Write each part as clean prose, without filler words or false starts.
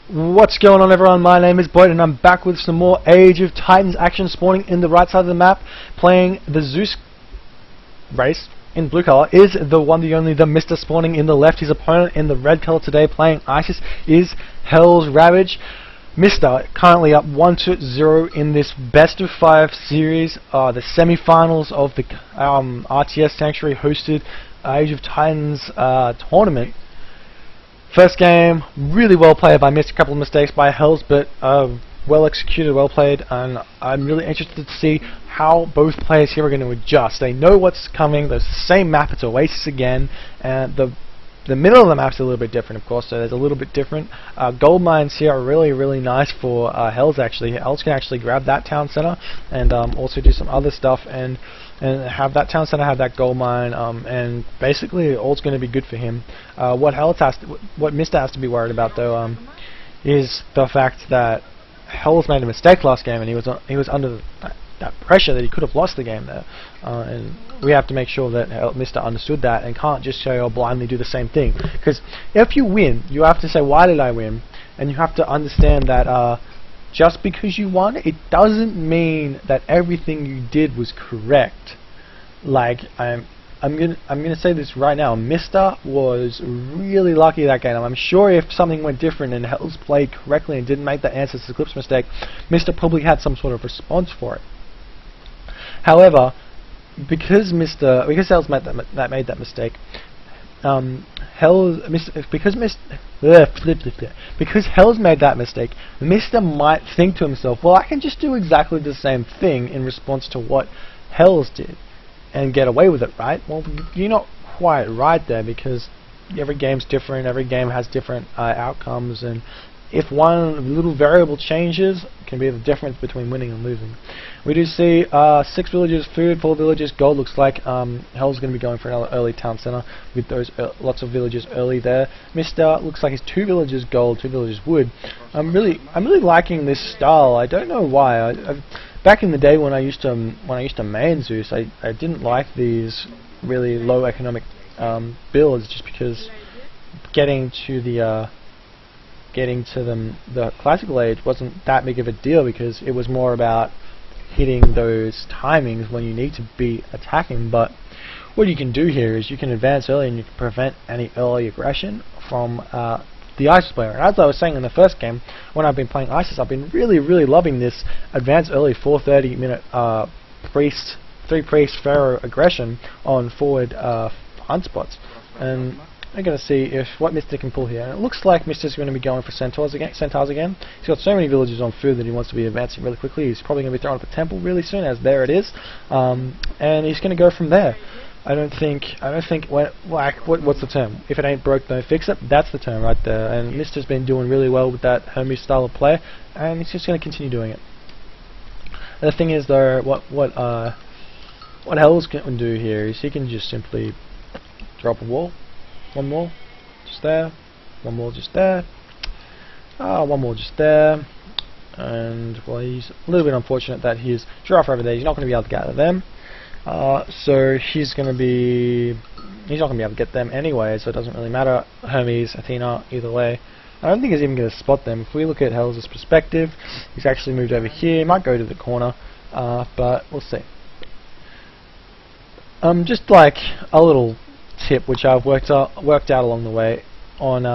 What's going on, everyone? My name is BoIt and I'm back with some more Age of Titans action, spawning in the right side of the map, playing the Zeus race in blue color. Is the one, the only, TheMista spawning in the left. His opponent in the red color today, playing Oasis, is HellsRavage. Mista currently up 1-0 in this best of 5 series, the semi-finals of the RTS-Sanctuary hosted Age of Titans tournament. First game, really well played by Mista, a couple of mistakes by Hells, but well executed, well played, and I'm really interested to see how both players here are going to adjust. They know what's coming, there's the same map, it's Oasis again, and the middle of the map's a little bit different, of course, so there's a little bit different. Gold mines here are really nice for Hells, actually. Hells can actually grab that town center and also do some other stuff and have that town center have that gold mine, and basically all's going to be good for him. What Mista has to be worried about, though, is the fact that Hells made a mistake last game and he was under that pressure that he could have lost the game there, and we have to make sure that Mista understood that and can't just say or blindly do the same thing. Because if you win, you have to say, why did I win? And you have to understand that just because you won, it doesn't mean that everything you did was correct. Like, I'm gonna say this right now. Mista was really lucky that game. I'm sure if something went different and Hells played correctly and didn't make that answer to the Clips mistake, Mista probably had some sort of response for it. However, because Hells made that mistake, because Hells made that mistake, Mista might think to himself, well, I can just do exactly the same thing in response to what Hells did and get away with it, right? Well, you're not quite right there, because every game's different, every game has different outcomes, and if one little variable changes, it can be the difference between winning and losing. We do see 6 villagers food, 4 villagers gold. Looks like Hell's going to be going for an early town center with those lots of villagers early there. Mista looks like he's 2 villagers gold, 2 villagers wood. I'm really liking this style. I don't know why. Back in the day when I used to main Zeus, I didn't like these really low economic builds, just because getting to the classical age wasn't that big of a deal, because it was more about hitting those timings when you need to be attacking. But what you can do here is you can advance early and you can prevent any early aggression from the Isis player. And as I was saying in the first game, when I've been playing Isis, I've been really loving this advance early 4:30-minute priest, 3 priest pharaoh aggression on forward hunt spots. And I'm going to see if what Mythic can pull here. And it looks like Mythic's going to be going for centaurs again. He's got so many villagers on food that he wants to be advancing really quickly. He's probably going to be throwing up a temple really soon, as there it is, and he's going to go from there. I don't think what's the term? If it ain't broke, don't fix it. That's the term right there. And Mysta's been doing really well with that Hermes style of play, and he's just going to continue doing it. And the thing is, though, what Hell's can do here is he can just simply drop a wall. One more, just there. One more, just there. One more, just there. And, well, he's a little bit unfortunate that his giraffe over there, he's not going to be able to gather them. So he's not going to be able to get them anyway, so it doesn't really matter. Hermes, Athena, either way. I don't think he's even going to spot them. If we look at Hells' perspective, he's actually moved over here. He might go to the corner, but we'll see. Just like a little tip which I've worked out along the way on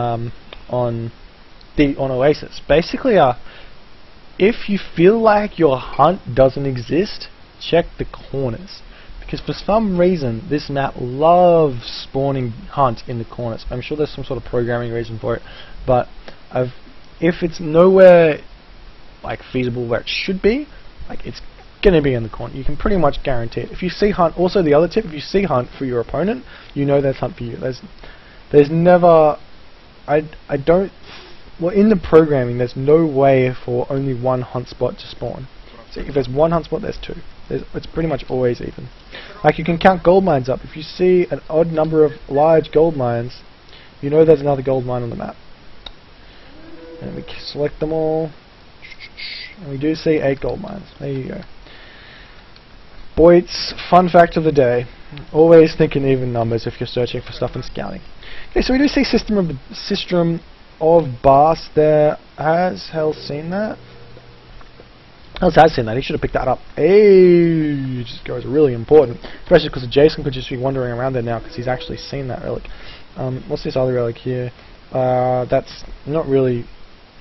Oasis. Basically, if you feel like your hunt doesn't exist, check the corners, because for some reason this map loves spawning hunt in the corners. I'm sure there's some sort of programming reason for it, but if it's nowhere like feasible where it should be, like it's going to be in the corner. You can pretty much guarantee it. If you see hunt, also the other tip, if you see hunt for your opponent, you know there's hunt for you. There's never, well, in the programming, there's no way for only one hunt spot to spawn. So if there's one hunt spot, there's 2. It's pretty much always even. Like, you can count gold mines up. If you see an odd number of large gold mines, you know there's another gold mine on the map. And we select them all, and we do see 8 gold mines. There you go. BoIt's fun fact of the day: always think in even numbers if you're searching for stuff in scouting. Okay, so we do see system of Bast there. Has Hells seen that? Hells has seen that. He should have picked that up. Hey, just goes really important, especially because Jason could just be wandering around there now because he's actually seen that relic. What's this other relic here? That's not really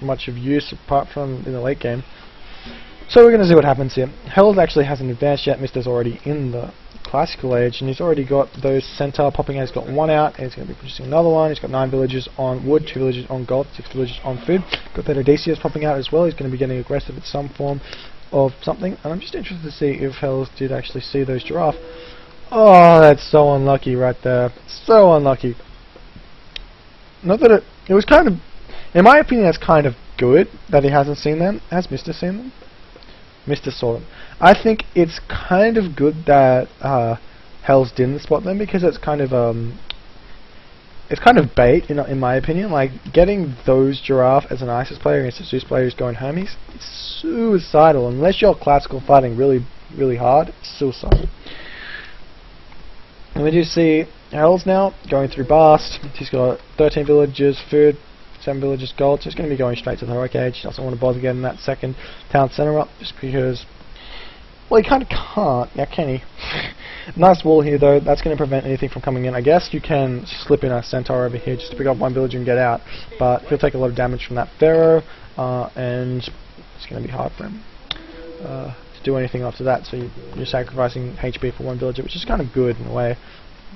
much of use apart from in the late game. So we're going to see what happens here. Hells actually hasn't advanced yet. Mister's already in the classical age, and he's already got those centaur popping out. He's got one out, and he's going to be producing another one. He's got 9 villages on wood, 2 villages on gold, 6 villages on food. Got that Odysseus popping out as well. He's going to be getting aggressive at some form of something, and I'm just interested to see if Hells did actually see those giraffe. Oh, that's so unlucky right there. So unlucky. Not that it was kind of, in my opinion, that's kind of good that he hasn't seen them. Has Mister seen them? Mister saw them. I think it's kind of good that Hells didn't spot them because it's kind of bait in my opinion. Like getting those giraffe as an Isis player against a Zeus player who's going Hermes, it's suicidal. Unless you're classical fighting really hard, it's suicidal. And we do see Hells now going through Bast. He's got 13 villages, food, 7 villages, gold, so he's going to be going straight to the heroic age. He doesn't want to bother getting that second town centre up just because, well, he kind of can't. Yeah, can he? Nice wall here though. That's going to prevent anything from coming in. I guess you can slip in a centaur over here just to pick up one villager and get out, but he'll take a lot of damage from that pharaoh, and it's going to be hard for him to do anything after that. So you're sacrificing HP for one villager, which is kind of good in a way.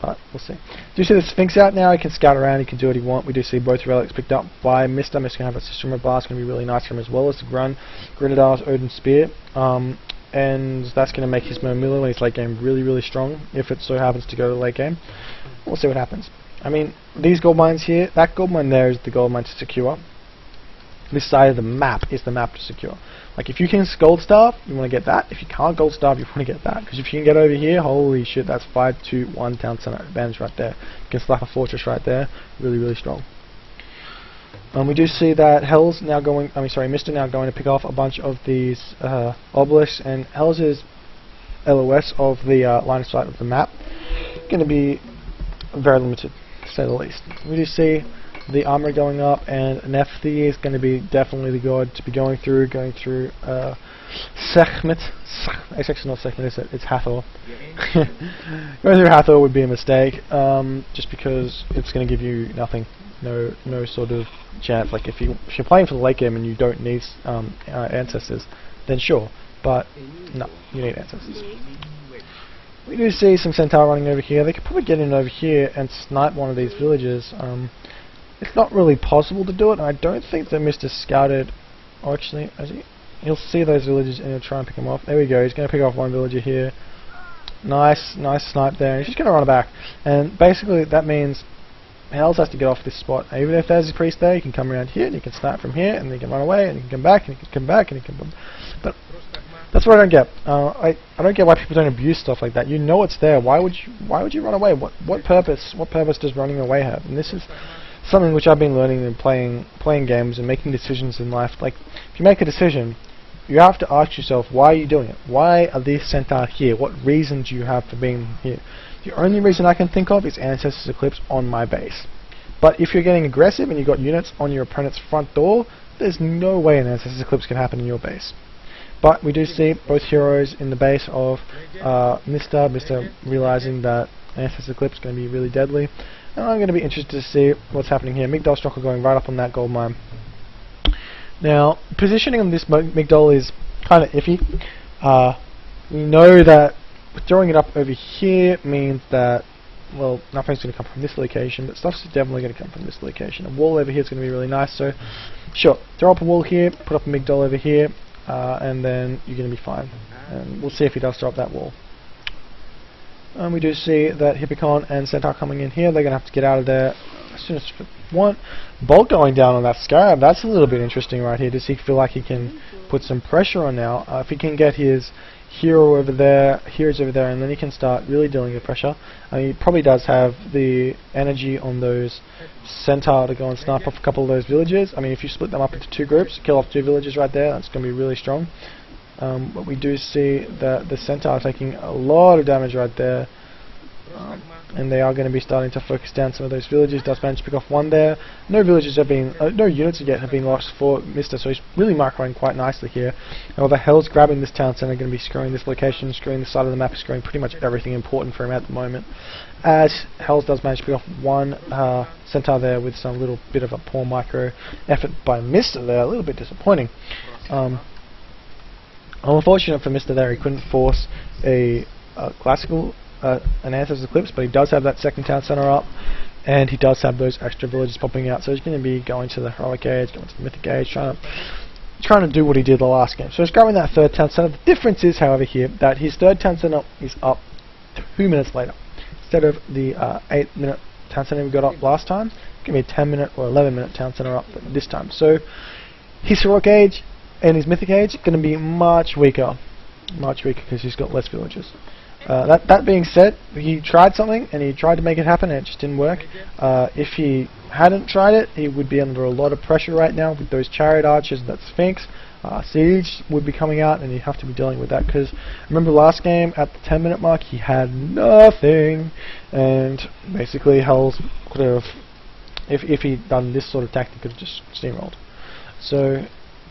But we'll see. Do you see the Sphinx out now? He can scout around, he can do what he wants. We do see both relics picked up by Mister. Mister's going to have a system of blast, going to be really nice for him as well as the Grenadiers, Odin Spear. And that's going to make his Mermilla when he's late game really strong, if it so happens to go to late game. We'll see what happens. I mean, these gold mines here, that gold mine there is the gold mine to secure. This side of the map is the map to secure. Like if you can gold starve, you want to get that. If you can't gold starve, you want to get that. Because if you can get over here, holy shit, that's 5-2-1 town center advantage right there. You can slap a fortress right there, really strong. We do see that Hells now going, Mister now going to pick off a bunch of these obelisks, and Hells is LOS of the line of sight of the map going to be very limited, to say the least. We do see the armor going up, and Nephthys is going to be definitely the god to be going through Sekhmet. It's actually not Sekhmet, is it? It's Hathor. Going through Hathor would be a mistake, just because it's going to give you nothing, no sort of chance. Like if you're playing for the late game and you don't need ancestors, then sure, but no, you need ancestors. We do see some centaur running over here. They could probably get in over here and snipe one of these villages. It's not really possible to do it, and I don't think that Mr. scouted, or actually, he'll see those villages and he'll try and pick them off. There we go, he's going to pick off one villager here. Nice snipe there, and he's just going to run it back. And basically that means Hells has to get off this spot. Even if there's a priest there, he can come around here and he can snipe from here, and then he can run away, and he can come back, and he can come back, and he can... But that's what I don't get. I don't get why people don't abuse stuff like that. You know it's there. Why would you run away? What purpose does running away have? And this is something which I've been learning in playing games and making decisions in life. Like, if you make a decision, you have to ask yourself, why are you doing it? Why are these centaur here? What reason do you have for being here? The only reason I can think of is Ancestors Eclipse on my base. But if you're getting aggressive and you've got units on your opponent's front door, there's no way an Ancestors Eclipse can happen in your base. But we do see both heroes in the base of Mister realizing that Ancestors Eclipse is going to be really deadly. And I'm going to be interested to see what's happening here. Migdol Stroker going right up on that gold mine. Now, positioning on this Migdol is kind of iffy. We know that throwing it up over here means that, well, nothing's going to come from this location, but stuff's definitely going to come from this location. A wall over here is going to be really nice, so sure, throw up a wall here, put up a Migdol over here, and then you're going to be fine. And we'll see if he does throw up that wall. We do see that Hippicon and Centaur coming in here. They're going to have to get out of there as soon as they want. Bolt going down on that Scarab, that's a little bit interesting right here. Does he feel like he can put some pressure on now? If he can get his hero over there, heroes over there, and then he can start really dealing with pressure. He probably does have the energy on those Centaur to go and snipe off a couple of those villages. I mean, if you split them up into 2 groups, kill off 2 villages right there, that's going to be really strong. But we do see that the Centaur taking a lot of damage right there. and they are going to be starting to focus down some of those villages. Does manage to pick off one there. No villages have been, no units yet have been lost for Mr. So he's really microing quite nicely here. However, Hell's grabbing this town center, going to be screwing this location, screwing the side of the map, screwing pretty much everything important for him at the moment. As Hells does manage to pick off one centaur there with some little bit of a poor micro effort by Mr. there, a little bit disappointing. Unfortunate for Mr. there, he couldn't force a classical an Answer's Eclipse, but he does have that second town center up, and he does have those extra villages popping out, so he's going to be going to the Heroic Age, going to the Mythic Age, trying to do what he did the last game. So he's grabbing that third town center. The difference is, however, here, that his third town center is up 2 minutes later. Instead of the 8-minute town center we got up last time, it's going to be a 10-minute or 11-minute town center up this time. So his Heroic Age and his Mythic Age going to be much weaker because he's got less villages. That being said, he tried something and he tried to make it happen and it just didn't work. If he hadn't tried it, he would be under a lot of pressure right now with those chariot archers and that Sphinx. Siege would be coming out and he'd have to be dealing with that, because remember last game at the 10-minute mark he had nothing, and basically Hells could have, if he'd done this sort of tactic, could have just steamrolled. So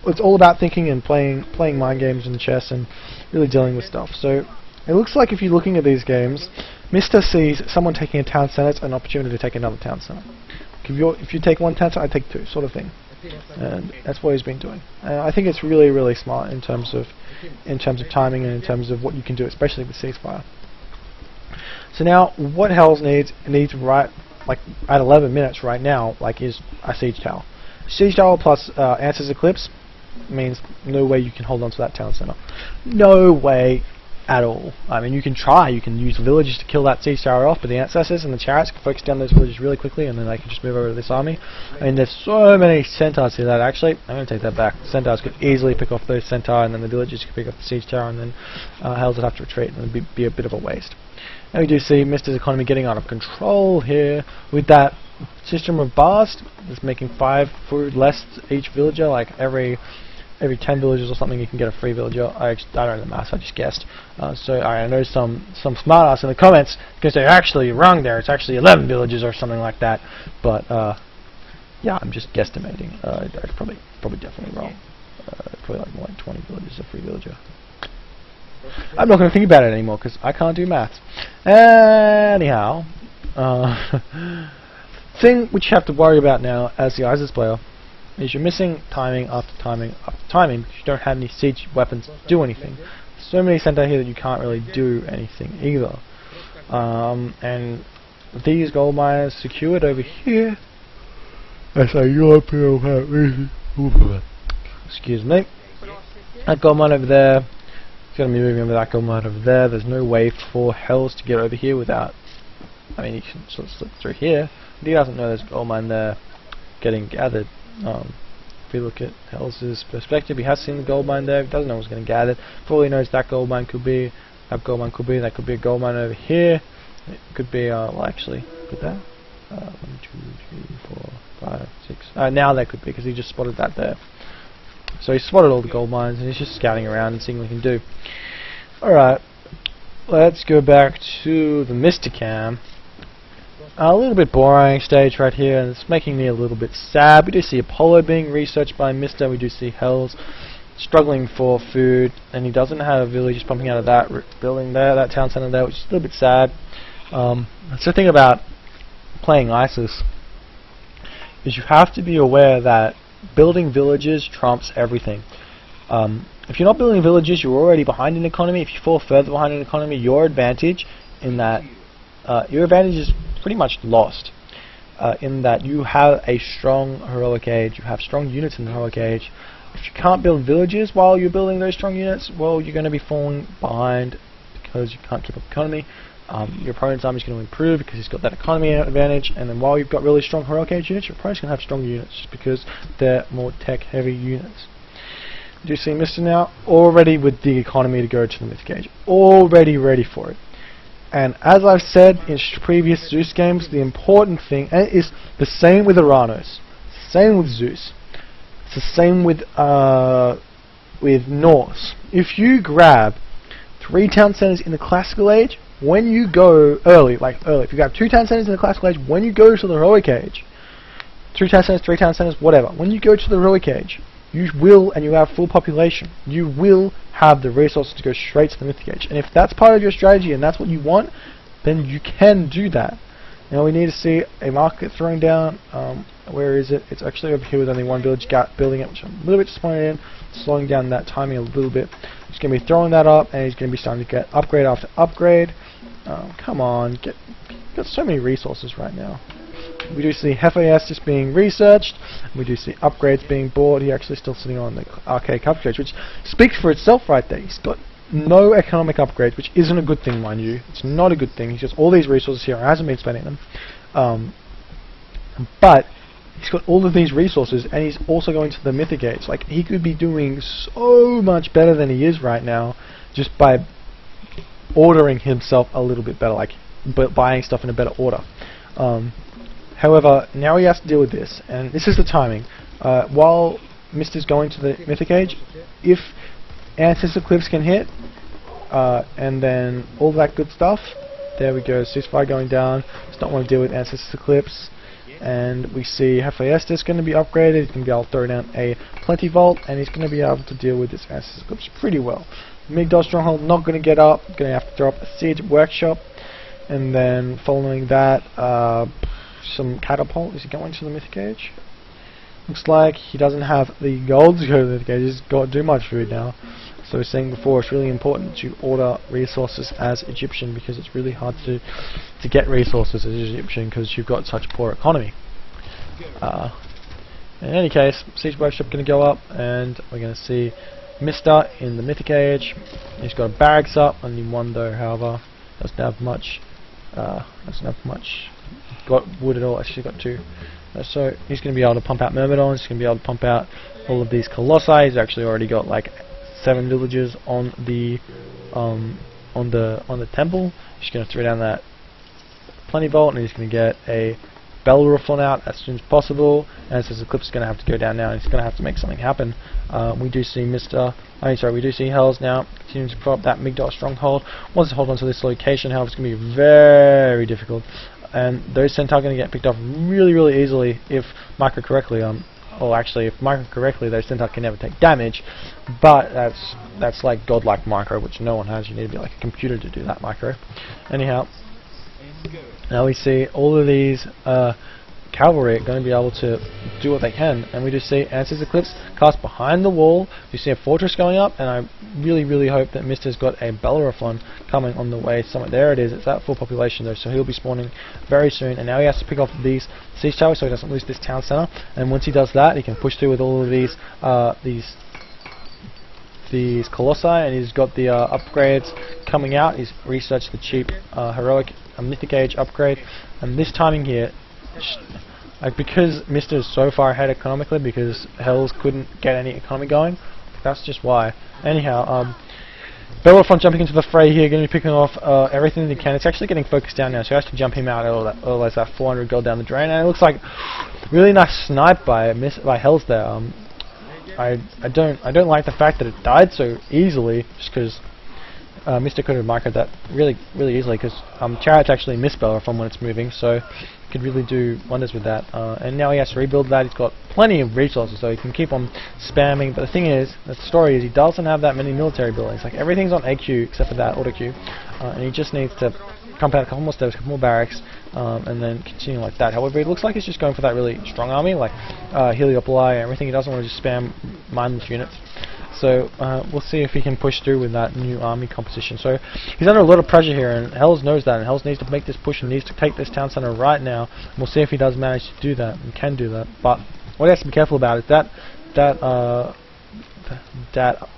it's all about thinking and playing mind games in chess and really dealing with stuff. So it looks like if you're looking at these games, Mr. sees someone taking a town center, it's an opportunity to take another town center. If you take one town center, I take two, sort of thing. And that's what he's been doing. I think it's really, really smart in terms of timing and in terms of what you can do, especially with ceasefire. So now, what Hells needs right, like at 11 minutes right now, like is a siege tower. Siege tower plus Answer's Eclipse means no way you can hold on to that town center. No way at all. I mean, you can try, you can use villages to kill that siege tower off, but the ancestors and the chariots can focus down those villages really quickly, and then they can just move over to this army. I mean, there's so many centaurs here that actually, I'm going to take that back. Centaurs could easily pick off those centaur, and then the villages could pick up the siege tower, and then Hells would have to retreat, and it'd be a bit of a waste. And we do see Mr.'s economy getting out of control here with that system of bars. It's making 5 food less each villager, like every 10 villagers or something you can get a free villager. I don't know the maths, I just guessed. So I know some smart ass in the comments because they're actually wrong there. It's actually 11 villagers or something like that. But yeah, I'm just guesstimating. That's probably definitely wrong. Probably like more like 20 villagers a free villager. I'm not going to think about it anymore because I can't do maths. Anyhow, thing which you have to worry about now as the Oasis player is you're missing timing after timing after timing because you don't have any siege weapons to do anything. So many centaur here that you can't really do anything either. And these gold mines secured over here. Excuse me. That gold mine over there. It's going to be moving over that gold mine over there. There's no way for Hells to get over here without. I mean, you can sort of slip through here. But he doesn't know there's gold mine there getting gathered. If we look at Hells' perspective, he has seen the gold mine there. He doesn't know what's going to gather. For all he knows, that gold mine could be, that gold mine could be, that could be a gold mine over here. It could be, well, actually, could that? 1, 2, 3, 4, 5, 6. Now that could be, because he just spotted that there. So he spotted all the gold mines, and he's just scouting around and seeing what he can do. Alright, let's go back to the Mysta cam. A little bit boring stage right here, and it's making me a little bit sad. We do see Apollo being researched by Mysta. We do see Hells struggling for food, and he doesn't have villages pumping out of that building there, that town center there, which is a little bit sad. That's the thing about playing Isis, is you have to be aware that building villages trumps everything. If you're not building villages, you're already behind in economy. If you fall further behind in economy, your advantage in that your advantage is pretty much lost, in that you have a strong heroic age, you have strong units in the heroic age. If you can't build villages while you're building those strong units, well, you're going to be falling behind because you can't keep up economy. Your opponent's army is going to improve because he's got that economy advantage, and then while you've got really strong heroic age units, your opponent's going to have strong units just because they're more tech heavy units. Do you see Mysta now? Already with the economy to go to the Mythic age. Already ready for it. And as I've said in previous Zeus games, the important thing is the same with Uranos, same with Zeus, it's the same with Norse. If you grab 3 town centers in the classical age, when you go early, if you have 2 town centers in the classical age, when you go to the heroic age, 2 town centers, 3 town centers, whatever, when you go to the heroic age, you will, and you have full population, you will have the resources to go straight to the Mythic age. And if that's part of your strategy and that's what you want, then you can do that. Now we need to see a market thrown down. Where is it? It's actually over here with only 1 village building it, which I'm a little bit disappointed in, slowing down that timing a little bit. He's going to be throwing that up, and he's going to be starting to get upgrade after upgrade. Come on, you've got so many resources right now. We do see Hephaestus being researched. We do see upgrades being bought. He's actually still sitting on the archaic upgrades, which speaks for itself right there. He's got no economic upgrades, which isn't a good thing, mind you. It's not a good thing. He's just all these resources here. He hasn't been spending them. But he's got all of these resources, and he's also going to the Mythic age. Like, he could be doing so much better than he is right now just by ordering himself a little bit better, like buying stuff in a better order. However, now he has to deal with this, and this is the timing. While Mister's going to the Mythic age, if Ancestor Cliffs can hit, and then all that good stuff, there we go, ceasefire going down, does not want to deal with Ancestor Cliffs, and we see Hephaestus going to be upgraded. He's going to be able to throw down a Plenty Vault, and he's going to be able to deal with this Ancestor Cliffs pretty well. Migdal Stronghold not going to get up, going to have to throw up a Siege Workshop, and then following that, some Catapult. Is he going to the Mythic age? Looks like he doesn't have the gold to go to the Mythic age. He's got too much food now. So I was saying before, it's really important to order resources as Egyptian, because it's really hard to get resources as Egyptian because you've got such poor economy. In any case, Siege Workshop going to go up, and we're going to see Mista in the Mythic age. He's got a barracks up, only 1 though, however. Doesn't have much. Got wood at all, actually got 2. So he's going to be able to pump out Myrmidons, he's going to be able to pump out all of these Colossi. He's actually already got like 7 villages on the temple. He's going to throw down that Plenty Vault, and he's going to get a Bellerophon out as soon as possible. And this Eclipse is going to have to go down now, and he's going to have to make something happen. We do see we do see Hells now continuing to put up that Migdal Stronghold. Wants to hold on to this location, however it's going to be very difficult. And those Centaur are going to get picked off really easily if micro correctly. Or actually, if micro correctly, those Centaur can never take damage. But that's like godlike micro, which no one has. You need to be like a computer to do that micro. Anyhow, now we see all of these cavalry are going to be able to do what they can, and we just see Ancestor's Eclipse cast behind the wall. You see a fortress going up, and I really hope that Mister's got a Bellerophon coming on the way somewhere. There it is. It's at full population though, so he'll be spawning very soon, and now he has to pick off these siege towers so he doesn't lose this town center. And once he does that, he can push through with all of these Colossi, and he's got the upgrades coming out. He's researched the cheap heroic Mythic Age upgrade, and this timing here, like, because Mr. is so far ahead economically because Hells couldn't get any economy going, that's just why. Anyhow, Bellerophon jumping into the fray here, going to be picking off everything that he can. It's actually getting focused down now, so he has to jump him out, otherwise that 400 gold down the drain. And it looks like really nice snipe by Hells there. I don't like the fact that it died so easily, just because Mr. could have microed that really easily, because Chariot's actually miss Bellerophon when it's moving, so he could really do wonders with that. And now he has to rebuild that. He's got plenty of resources, so he can keep on spamming. But the thing is, the story is, he doesn't have that many military buildings. Like, everything's on AQ except for that auto queue, and he just needs to pump out a couple more steps, a couple more barracks, and then continue like that. However, it looks like he's just going for that really strong army, like Heliopoli and everything. He doesn't want to just spam mindless units. So we'll see if he can push through with that new army composition. So he's under a lot of pressure here, and Hells knows that, and Hells needs to make this push and needs to take this town center right now. And we'll see if he does manage to do that and can do that. But what he has to be careful about is that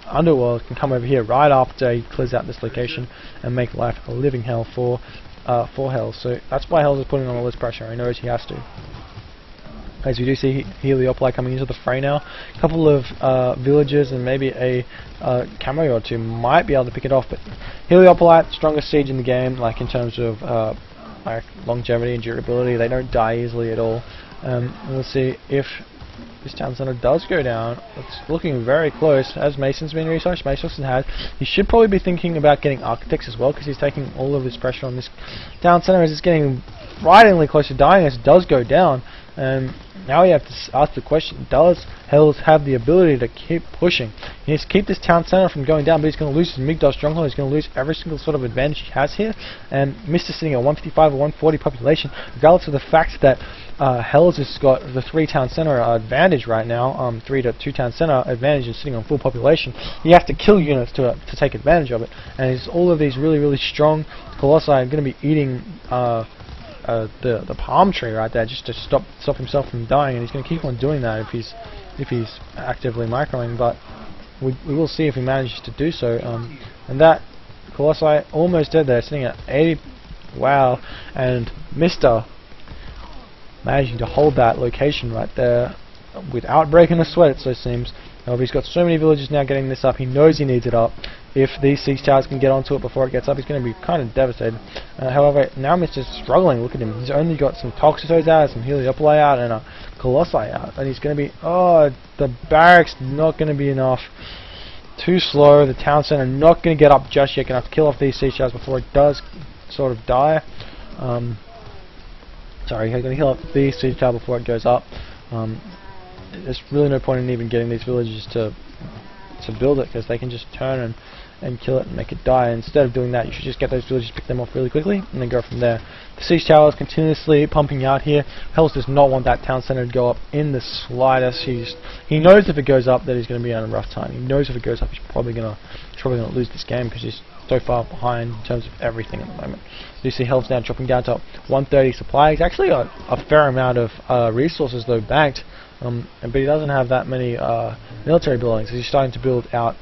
Underworld can come over here right after he clears out this location and make life a living hell for Hells. So that's why Hells is putting on all this pressure. He knows he has to. As we do see Heliopoli coming into the fray now. A couple of villages and maybe a camo or two might be able to pick it off, but Heliopoli, strongest siege in the game, like in terms of like longevity and durability. They don't die easily at all. We'll see if this town center does go down. It's looking very close. As Mason's been researched, Mason's had. He should probably be thinking about getting architects as well, because he's taking all of this pressure on this town center as it's getting frighteningly close to dying as it does go down. And now you have to ask the question, does Hells have the ability to keep pushing? He needs to keep this town center from going down, but he's going to lose his Migdal stronghold. He's going to lose every single sort of advantage he has here. And Mysta's sitting at 155 or 140 population, regardless of the fact that Hells has got the 3 town center advantage right now, 3 to 2 town center advantage and sitting on full population. He has to kill units to take advantage of it. And all of these really strong Colossi are going to be eating the palm tree right there just to stop himself from dying, and he's going to keep on doing that if he's actively microing, but we will see if he manages to do so. And that Colossi almost dead there, sitting at 80. Wow. And Mr. managing to hold that location right there without breaking a sweat, it so seems. However, he's got so many villagers now getting this up, he knows he needs it up. If these siege towers can get onto it before it gets up, he's going to be kind of devastated. However, now Mr. struggling. Look at him. He's only got some Toxitodes out, some Heliopoli out, and a Colossi out. And he's going to be... Oh, the barracks not going to be enough. Too slow. The town center not going to get up just yet. Going to have to kill off these siege towers before it does sort of die. Sorry, he's going to heal up the siege tower before it goes up. There's really no point in even getting these villagers to build it, because they can just turn and kill it and make it die. Instead of doing that, you should just get those villagers, pick them off really quickly, and then go from there. The siege tower is continuously pumping out here. Hells does not want that town center to go up in the slightest. He knows if it goes up that he's going to be on a rough time. He knows if it goes up he's probably going to lose this game, because he's so far behind in terms of everything at the moment. You see Hells now dropping down to 130 supply. He's actually got a fair amount of resources though banked, but he doesn't have that many military buildings. He's starting to build out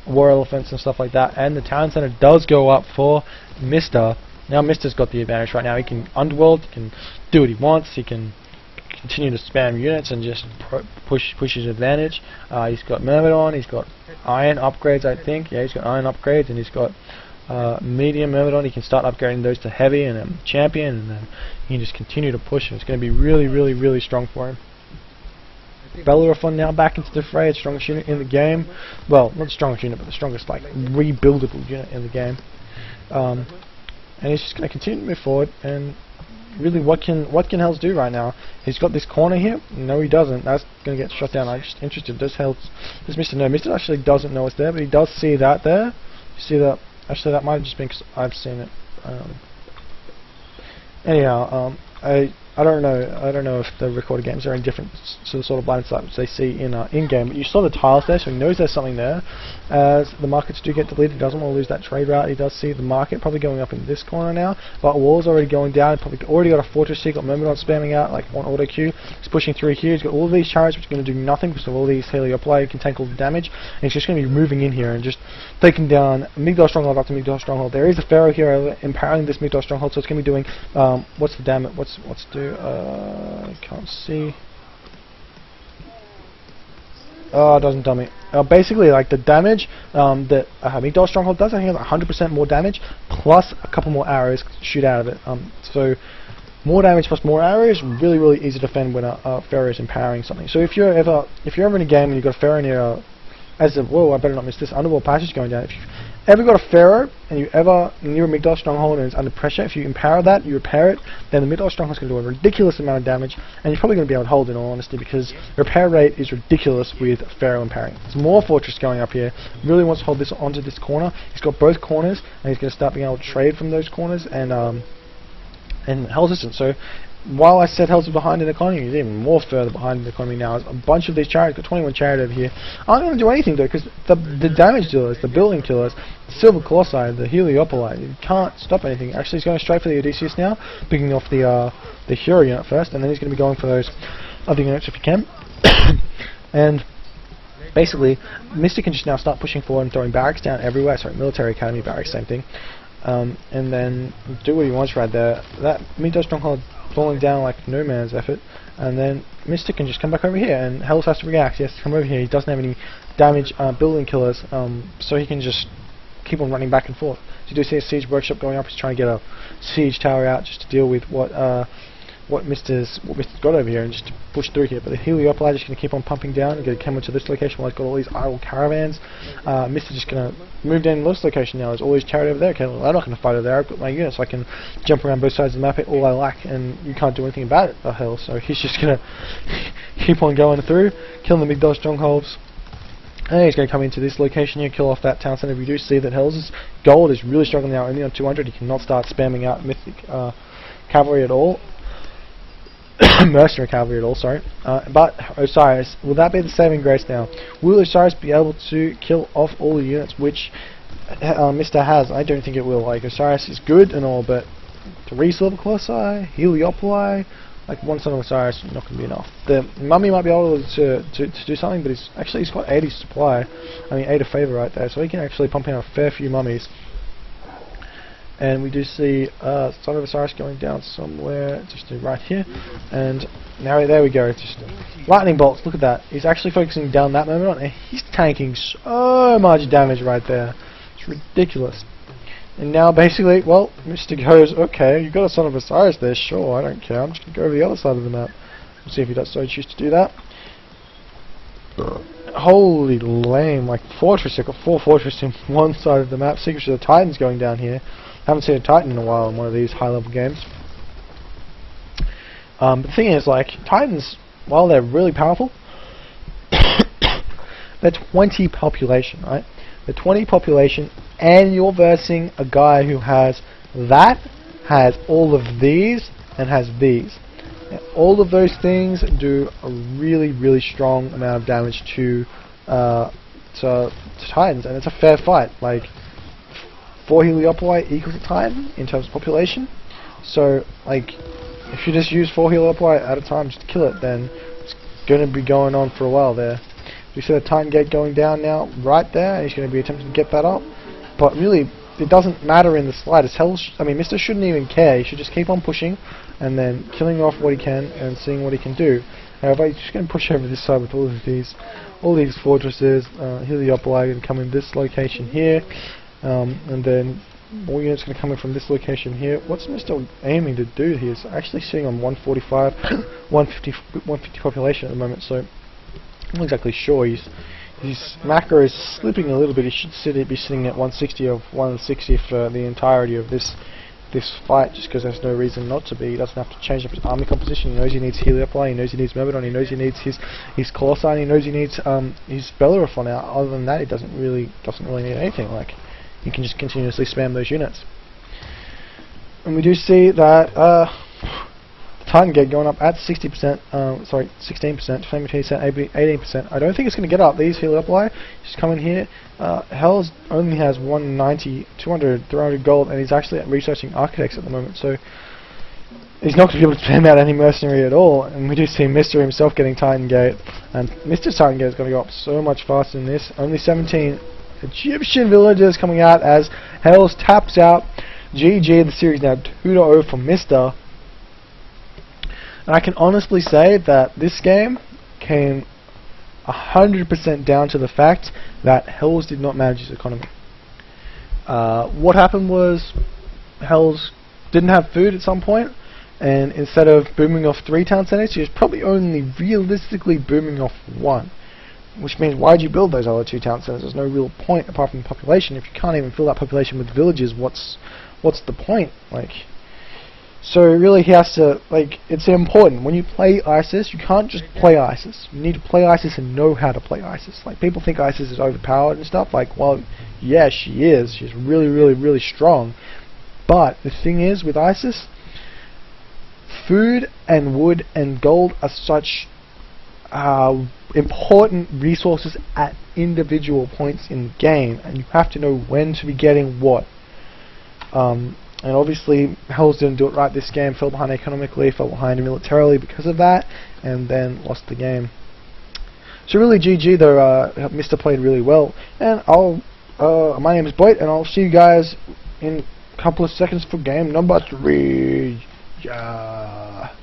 war elephants and stuff like that, and the town center does go up for Mr. Now Mr.'s got the advantage right now. He can underworld, he can do what he wants, he can continue to spam units and just push his advantage. He's got Myrmidon, he's got iron upgrades, I think. Yeah, he's got iron upgrades, and he's got medium Myrmidon. He can start upgrading those to heavy and then champion, and then he can just continue to push. It's going to be really strong for him. Bellerophon now back into the fray, the strongest unit in the game. Well, not the strongest unit, but the strongest like rebuildable unit in the game. And he's just going to continue to move forward. And really, what can Hells do right now? He's got this corner here. No, he doesn't. That's going to get shut down. I'm just interested. Does Mr. know? Mr. actually doesn't know it's there, but he does see that there. You see that? Actually, that might have just been because I've seen it. Anyhow, I don't know if the recorded games are any different to the sort of blind sight which they see in game. But you saw the tiles there, so he knows there's something there. As the markets do get deleted, he doesn't want to lose that trade route. He does see the market probably going up in this corner now, but wall's already going down. He's probably already got a fortress here. Got Myrmidon spamming out like one auto queue. He's pushing through here. He's got all of these chariots which are going to do nothing because of all these Heliopoli who can take all the damage. And he's just going to be moving in here and just taking down Migdal stronghold after Migdal stronghold. There is a Pharaoh here empowering this Migdal stronghold, so it's going to be doing what's the damage? What's do? I can't see. Oh, it doesn't tell me. Basically, like the damage that Migdal stronghold does, I think it's 100% more damage plus a couple more arrows shoot out of it. So more damage plus more arrows, really easy to defend when a Pharaoh is empowering something. So if you're ever in a game and you've got a Pharaoh near whoa, I better not miss this underworld passage going down. If you've ever got a Pharaoh and you ever near a Migdal stronghold and it's under pressure, if you empower that, you repair it, then the Migdal stronghold is going to do a ridiculous amount of damage, and you're probably going to be able to hold, in all honesty, because the repair rate is ridiculous with Pharaoh empowering. There's more fortress going up here. Really wants to hold this onto this corner. He's got both corners, and he's going to start being able to trade from those corners and Hell's distance. So while I said Hells is behind in the economy, he's even more further behind in the economy now. A bunch of these chariots, got 21 chariot over here, aren't going to do anything though, because the damage dealers, the building killers, the silver colossi, the Heliopoli, you can't stop anything. Actually, he's going straight for the Odysseus now, picking off the hero unit first, and then he's going to be going for those other units if he can. And basically, Mystic can just now start pushing forward and throwing barracks down everywhere. Sorry, military academy barracks, same thing. And then do what he wants right there. That Migdal stronghold falling down like no man's effort, and then Mystic can just come back over here, and Hells has to react. He has to come over here. He doesn't have any damage building killers, so he can just keep on running back and forth. So you do see a siege workshop going up. He's trying to get a siege tower out just to deal with what what Mister's got over here and just to push through here. But the Heliopolis is just going to keep on pumping down and get come to this location while it's got all these idle caravans. Mister's just going to move down to this location now. There's always chariot over there. Okay, well, I'm not going to fight over there. I've got my units, so I can jump around both sides of the map all I like, and you can't do anything about it. The hell! So he's just going to keep on going through, killing the big dog strongholds. And he's going to come into this location here, kill off that town centre. We do see that Hell's gold is really struggling now, only on 200. He cannot start spamming out Mythic cavalry at all. Mercenary cavalry at all, sorry. But Osiris, will that be the saving grace now? Will Osiris be able to kill off all the units which Mr. has? I don't think it will. Like, Osiris is good and all, but 3 silver colossi, Heliopoli, like one son of Osiris is not going to be enough. The mummy might be able to do something, but he's got 80 supply. I mean 8 of favour right there, so he can actually pump out a fair few mummies. And we do see son of Osiris going down somewhere, just right here. And now there we go, just lightning bolts. Look at that. He's actually focusing down that moment on, and he's tanking so much damage right there. It's ridiculous. And now basically, well, Mr. goes, okay, you've got a son of Osiris there, sure, I don't care, I'm just going to go over the other side of the map. We'll see if he does so choose to do that. Holy lame, like fortress, I've got 4 fortresses in one side of the map. Secrets of the Titans going down here. Haven't seen a Titan in a while in one of these high level games. But the thing is, like, Titans, while they're really powerful, they're 20 population, right? They're 20 population, and you're versing a guy who has that, has all of these, and has these. And all of those things do a really, really strong amount of damage to Titans, and it's a fair fight. Like, 4 Heliopoli equals a Titan in terms of population. So, like, if you just use 4 Heliopoli at a time just to kill it, then it's going to be going on for a while there. We see the Titan gate going down now, right there, and he's going to be attempting to get that up. But really, it doesn't matter in the slightest. I mean, Mr. shouldn't even care. He should just keep on pushing, and then killing off what he can, and seeing what he can do. However, he's just going to push over this side with all these fortresses. Heliopoli going to come in this location here, and then more units going to come in from this location here. What's Mr. aiming to do here? He's actually sitting on 145, 150 population at the moment, so I'm not exactly sure. His macro is slipping a little bit. He should be sitting at 160 or 160 for the entirety of this fight, just because there's no reason not to be. He doesn't have to change up his army composition. He knows he needs Heliopoli, he knows he needs Myrmidon, he knows he needs his Colossi, and he knows he needs his Bellerophon out. Other than that, he doesn't really need anything. Like, he can just continuously spam those units. And we do see that Titan Gate going up at 60%, sorry, 16%, Flame 18%. I don't think it's going to get up. These Heliopoli just come in here. Hells only has 190, 200, 300 gold, and he's actually researching Architects at the moment, so he's not going to be able to spam out any mercenary at all. And we do see Mr. himself getting Titan Gate, and Mr's Titan Gate is going to go up so much faster than this. Only 17 Egyptian villagers coming out as Hells taps out. GG, the series now 2-0 for Mr. And I can honestly say that this game came 100% down to the fact that Hells did not manage his economy. What happened was Hells didn't have food at some point, and instead of booming off 3 town centers, he was probably only realistically booming off 1. Which means, why'd you build those other 2 town centers? There's no real point apart from the population. If you can't even fill that population with villages, what's the point? Like, so really he has to, like, it's important. When you play ISIS, you can't just play ISIS. You need to play ISIS and know how to play ISIS. Like, people think ISIS is overpowered and stuff. Like, well, yeah, she is. She's really, really, really strong. But the thing is, with ISIS, food and wood and gold are such important resources at individual points in the game, and you have to know when to be getting what. And obviously Hells didn't do it right this game, fell behind economically, fell behind militarily because of that, and then lost the game. So really GG though, Mr. played really well, and my name is BoIt, and I'll see you guys in a couple of seconds for game number 3. Yeah.